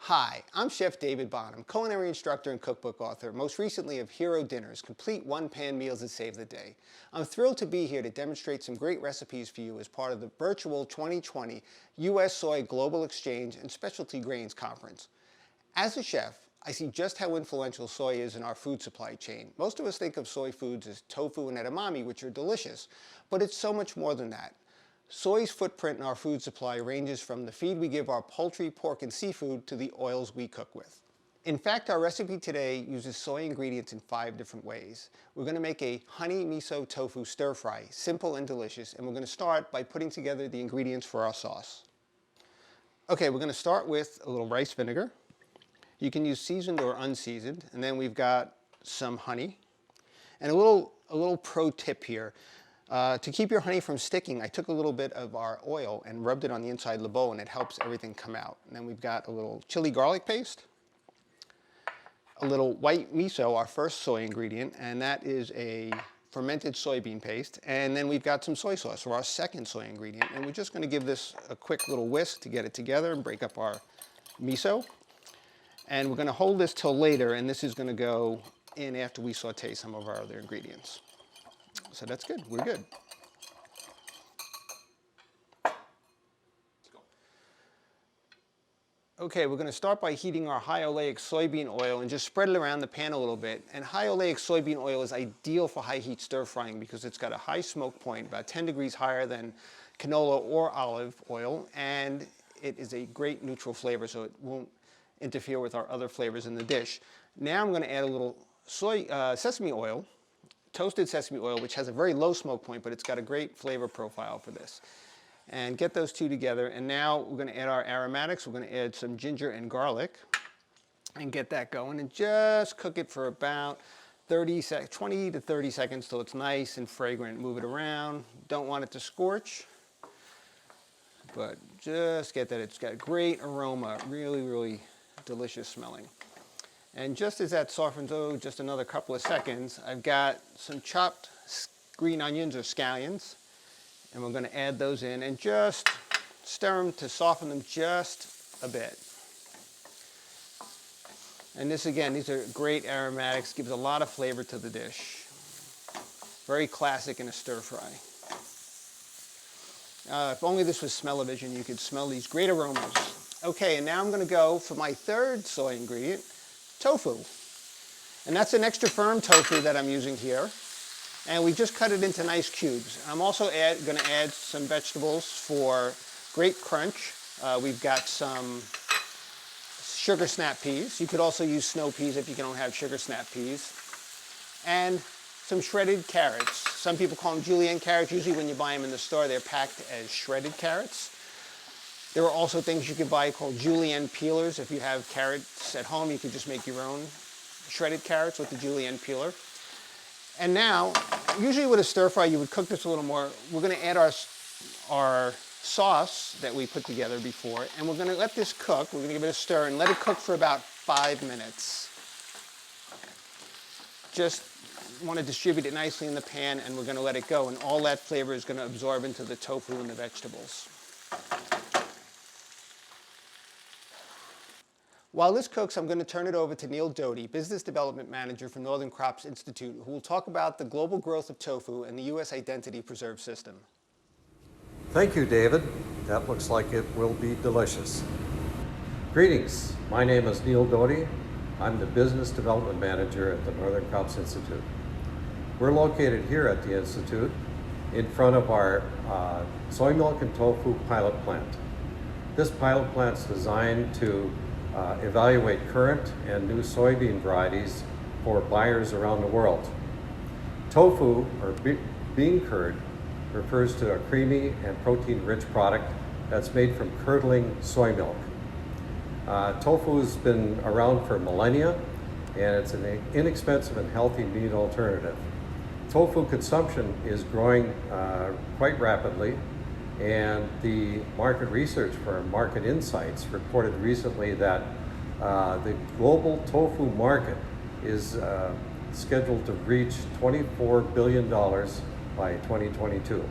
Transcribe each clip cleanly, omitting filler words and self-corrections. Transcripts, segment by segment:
Hi, I'm Chef David Bonham, culinary instructor and cookbook author, most recently of Hero Dinners, complete one-pan meals that save the day. I'm thrilled to be here to demonstrate some great recipes for you as part of the virtual 2020 U.S. Soy Global Exchange and Specialty Grains Conference. As a chef, I see just how influential soy is in our food supply chain. Most of us think of soy foods as tofu and edamame, which are delicious, but it's so much more than that. Soy's footprint in our food supply ranges from the feed we give our poultry, pork, and seafood to the oils we cook with. In fact, our recipe today uses soy ingredients in 5 different ways. We're going to make a honey miso tofu stir fry, simple and delicious, and we're going to start by putting together the ingredients for our sauce. Okay, we're going to start with a little rice vinegar. You can use seasoned or unseasoned, and then we've got some honey. And a little pro tip here. To keep your honey from sticking, I took a little bit of our oil and rubbed it on the inside of the bowl, and it helps everything come out. And then we've got a little chili garlic paste, a little white miso, our first soy ingredient, and that is a fermented soybean paste. And then we've got some soy sauce, or our second soy ingredient. And we're just going to give this a quick little whisk to get it together and break up our miso. And we're going to hold this till later, and this is going to go in after we saute some of our other ingredients. So that's good. We're good. Okay, we're going to start by heating our high oleic soybean oil and just spread it around the pan a little bit. And high oleic soybean oil is ideal for high heat stir frying because it's got a high smoke point, about 10 degrees higher than canola or olive oil, and it is a great neutral flavor, so it won't interfere with our other flavors in the dish. Now I'm going to add a little sesame oil, toasted sesame oil, which has a very low smoke point, but it's got a great flavor profile for this. And get those two together. And now we're going to add our aromatics. We're going to add some ginger and garlic and get that going. And just cook it for about 20 to 30 seconds till it's nice and fragrant. Move it around. Don't want it to scorch, but just get that it's got great aroma, really, really delicious smelling. And just as that softens, just another couple of seconds, I've got some chopped green onions or scallions, and we're going to add those in and just stir them to soften them just a bit. And this, again, these are great aromatics, gives a lot of flavor to the dish. Very classic in a stir fry. If only this was smell-o-vision, you could smell these great aromas. Okay, and now I'm going to go for my third soy ingredient, tofu. And that's an extra firm tofu that I'm using here. And we just cut it into nice cubes. I'm also going to add some vegetables for great crunch. We've got some sugar snap peas. You could also use snow peas if you don't have sugar snap peas. And some shredded carrots. Some people call them julienne carrots. Usually when you buy them in the store, they're packed as shredded carrots. There are also things you can buy called julienne peelers. If you have carrots at home, you could just make your own shredded carrots with the julienne peeler. And now, usually with a stir fry, you would cook this a little more. We're going to add our sauce that we put together before, and we're going to let this cook. We're going to give it a stir and let it cook for about 5 minutes. Just want to distribute it nicely in the pan, and we're going to let it go, and all that flavor is going to absorb into the tofu and the vegetables. While this cooks, I'm going to turn it over to Neil Doty, Business Development Manager for Northern Crops Institute, who will talk about the global growth of tofu and the U.S. Identity Preserve System. Thank you, David. That looks like it will be delicious. Greetings. My name is Neil Doty. I'm the Business Development Manager at the Northern Crops Institute. We're located here at the Institute in front of our soy milk and tofu pilot plant. This pilot plant is designed to evaluate current and new soybean varieties for buyers around the world. Tofu, or bean curd, refers to a creamy and protein-rich product that's made from curdling soy milk. Tofu has been around for millennia, and it's an inexpensive and healthy meat alternative. Tofu consumption is growing quite rapidly, and the market research firm Market Insights reported recently that the global tofu market is scheduled to reach $24 billion by 2022.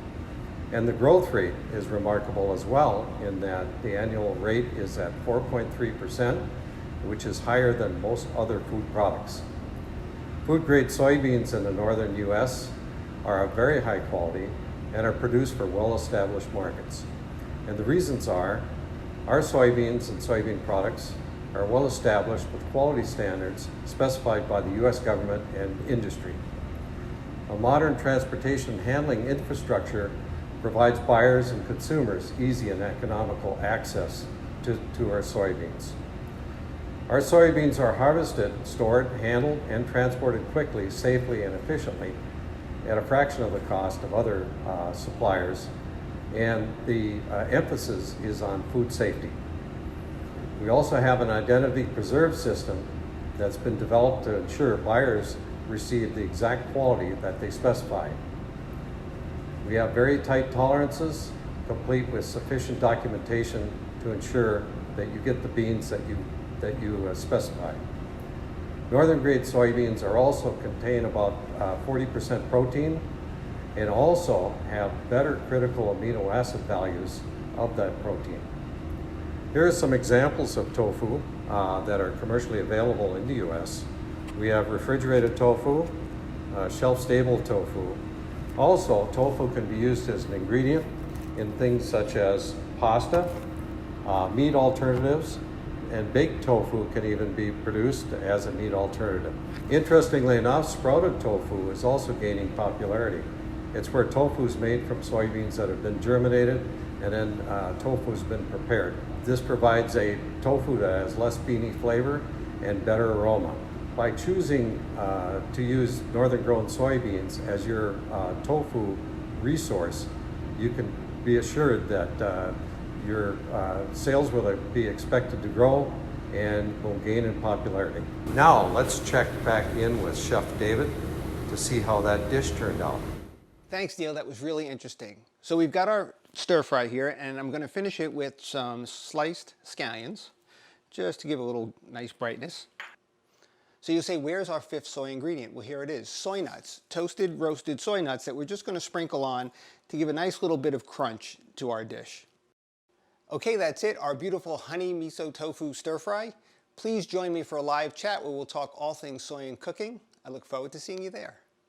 And the growth rate is remarkable as well, in that the annual rate is at 4.3%, which is higher than most other food products. Food-grade soybeans in the northern U.S. are of very high quality and are produced for well-established markets. And the reasons are, our soybeans and soybean products are well established with quality standards specified by the U.S. government and industry. A modern transportation handling infrastructure provides buyers and consumers easy and economical access to our soybeans. Our soybeans are harvested, stored, handled, and transported quickly, safely, and efficiently at a fraction of the cost of other suppliers, and the emphasis is on food safety. We also have an identity preserve system that's been developed to ensure buyers receive the exact quality that they specify. We have very tight tolerances, complete with sufficient documentation to ensure that you get the beans that you specify. Northern grade soybeans are also contain about 40% protein and also have better critical amino acid values of that protein. Here are some examples of tofu that are commercially available in the U.S. We have refrigerated tofu, shelf-stable tofu. Also, tofu can be used as an ingredient in things such as pasta, meat alternatives, and baked tofu can even be produced as a meat alternative. Interestingly enough, sprouted tofu is also gaining popularity. It's where tofu is made from soybeans that have been germinated, and then tofu has been prepared. This provides a tofu that has less beany flavor and better aroma. By choosing to use northern grown soybeans as your tofu resource, you can be assured that your sales will be expected to grow and will gain in popularity. Now let's check back in with Chef David to see how that dish turned out. Thanks, Neil. That was really interesting. So we've got our stir fry here, and I'm going to finish it with some sliced scallions, just to give a little nice brightness. So you'll say, where's our fifth soy ingredient? Well, here it is, soy nuts, toasted, roasted soy nuts that we're just going to sprinkle on to give a nice little bit of crunch to our dish. Okay, that's it, our beautiful honey miso tofu stir fry. Please join me for a live chat where we'll talk all things soy and cooking. I look forward to seeing you there.